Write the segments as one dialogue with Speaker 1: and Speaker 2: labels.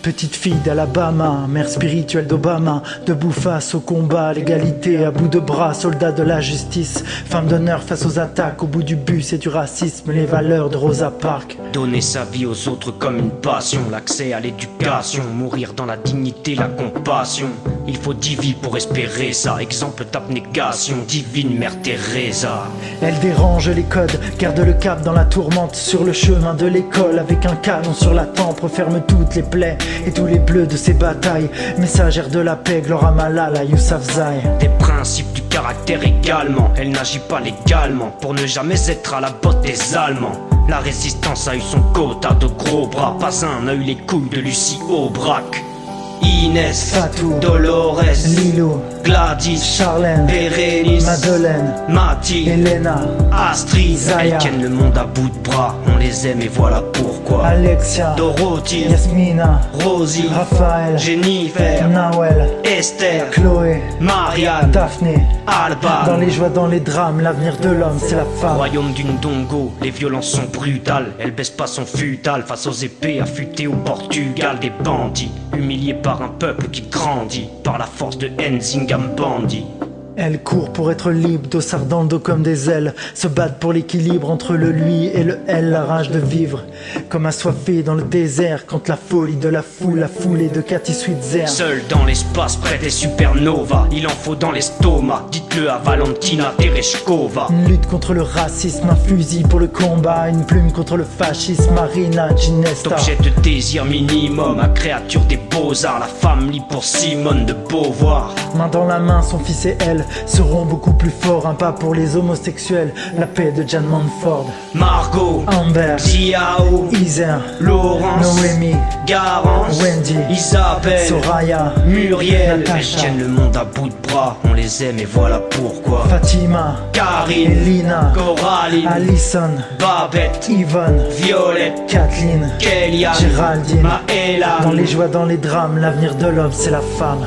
Speaker 1: Petite fille d'Alabama, mère spirituelle d'Obama, debout face au combat, l'égalité à bout de bras, soldat de la justice, femme d'honneur face aux attaques, au bout du bus et du racisme, les valeurs de Rosa Parks.
Speaker 2: Donner sa vie aux autres comme une passion, l'accès à l'éducation, mourir dans la dignité, la compassion. Il faut 10 vies pour espérer ça, exemple d'abnégation, divine mère Teresa.
Speaker 1: Elle dérange les codes, garde le cap dans la tourmente, sur le chemin de l'école, avec un canon sur la tempe, referme toutes les plaies et tous les bleus de ses batailles. Messagère de la paix, Glora Malala Yousafzai.
Speaker 2: Des principes du caractère également, elle n'agit pas légalement pour ne jamais être à la botte des Allemands. La résistance a eu son quota de gros bras, pas un n'a eu les couilles de Lucie Aubrac. Inès,
Speaker 1: Fatou,
Speaker 2: Dolores,
Speaker 1: Lilo,
Speaker 2: Gladys,
Speaker 1: Charlène,
Speaker 2: Bérénice,
Speaker 1: Madeleine,
Speaker 2: Mathilde,
Speaker 1: Elena,
Speaker 2: Astrid.
Speaker 1: Zaya.
Speaker 2: Elles tiennent le monde à bout de bras, on les aime et voilà pourquoi.
Speaker 1: Alexia,
Speaker 2: Dorothy,
Speaker 1: Yasmina,
Speaker 2: Rosie,
Speaker 1: Raphaël,
Speaker 2: Jennifer,
Speaker 1: Nawel,
Speaker 2: Esther,
Speaker 1: Chloé,
Speaker 2: Marianne,
Speaker 1: Daphné.
Speaker 2: Alban.
Speaker 1: Dans les joies, dans les drames, l'avenir de l'homme c'est la femme.
Speaker 2: Royaume d'une Dongo, les violences sont brutales. Elle baisse pas son futal face aux épées affûtées au Portugal. Des bandits, humiliés par un peuple qui grandit par la force de Nzingam Bandi.
Speaker 1: Elle court pour être libre, dossard dans le dos comme des ailes, se battent pour l'équilibre entre le lui et le elle, la rage de vivre. Comme assoiffé dans le désert, contre la folie de la foulée de Cathy Switzer.
Speaker 2: Seul dans l'espace près des supernovas, il en faut dans l'estomac. Dites-le à Valentina Tereshkova.
Speaker 1: Une lutte contre le racisme, un fusil pour le combat, une plume contre le fascisme, Marina Ginesta.
Speaker 2: Objet de désir minimum, à créature des beaux-arts, la femme libre pour Simone de Beauvoir.
Speaker 1: Main dans la main, son fils et elle seront beaucoup plus forts. Un pas pour les homosexuels, la paix de Jan Manford.
Speaker 2: Margot,
Speaker 1: Amber,
Speaker 2: Ziao,
Speaker 1: Isère,
Speaker 2: Laurence,
Speaker 1: Noémie,
Speaker 2: Garance,
Speaker 1: Wendy,
Speaker 2: Isabelle,
Speaker 1: Soraya,
Speaker 2: Muriel.
Speaker 1: Natacha.
Speaker 2: Elles tiennent le monde à bout de bras, on les aime et voilà pourquoi.
Speaker 1: Fatima,
Speaker 2: Karine,
Speaker 1: Elina,
Speaker 2: Coraline,
Speaker 1: Alison,
Speaker 2: Babette,
Speaker 1: Yvonne,
Speaker 2: Violette,
Speaker 1: Kathleen,
Speaker 2: Kéliane,
Speaker 1: Géraldine.
Speaker 2: Maëla.
Speaker 1: Dans les joies, dans les drames, l'avenir de l'homme c'est la femme.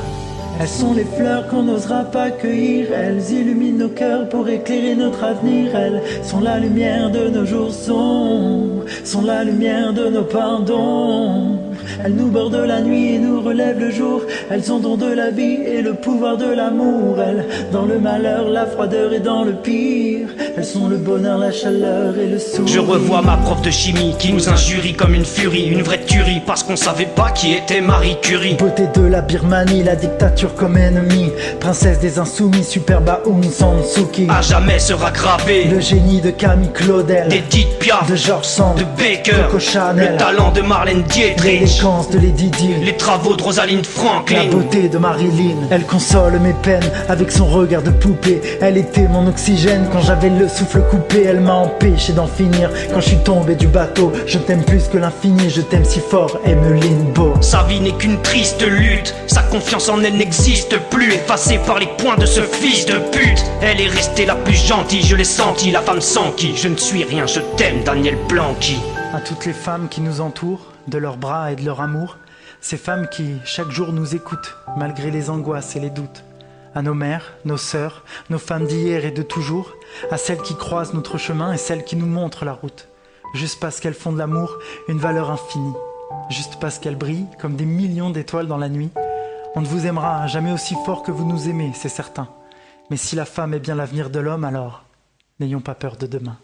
Speaker 1: Elles sont les fleurs qu'on n'osera pas cueillir. Elles illuminent nos cœurs pour éclairer notre avenir. Elles sont la lumière de nos jours sombres, sont la lumière de nos pardons. Elles nous bordent la nuit et nous relèvent le jour. Elles ont don de la vie et le pouvoir de l'amour. Elles, dans le malheur, la froideur et dans le pire. Elles sont le bonheur, la chaleur et le sourire.
Speaker 2: Je revois ma prof de chimie qui nous injurie comme une furie, une vraie tuerie parce qu'on savait pas qui était Marie Curie.
Speaker 1: Beauté de la Birmanie, la dictature comme ennemie. Princesse des insoumis, superbe Aung San Suu Kyi.
Speaker 2: À jamais sera gravé
Speaker 1: Le génie de Camille Claudel,
Speaker 2: d'Edith Piaf,
Speaker 1: de Georges Sand,
Speaker 2: de Baker,
Speaker 1: Coco Chanel,
Speaker 2: le talent de Marlène Dietrich,
Speaker 1: l'élégance de Lady Di,
Speaker 2: les travaux de Rosalind
Speaker 1: la
Speaker 2: Franklin.
Speaker 1: beauté de Marilyn. Elle console mes peines avec son regard de poupée. Elle était mon oxygène quand j'avais le souffle coupé. Elle m'a empêché d'en finir quand je suis tombé du bateau. Je t'aime plus que l'infini, je t'aime si fort, Emeline Beau.
Speaker 2: Sa vie n'est qu'une triste lutte, sa confiance en elle n'existe plus, effacée par les poings de ce fils de pute. Elle est restée la plus gentille, je l'ai senti, la femme sans qui je ne suis rien, je t'aime, Daniel Blanqui.
Speaker 1: À toutes les femmes qui nous entourent, de leurs bras et de leur amour, ces femmes qui, chaque jour, nous écoutent, malgré les angoisses et les doutes. À nos mères, nos sœurs, nos femmes d'hier et de toujours, à celles qui croisent notre chemin et celles qui nous montrent la route. Juste parce qu'elles font de l'amour une valeur infinie. Juste parce qu'elles brillent comme des millions d'étoiles dans la nuit. On ne vous aimera jamais aussi fort que vous nous aimez, c'est certain. Mais si la femme est bien l'avenir de l'homme, alors n'ayons pas peur de demain.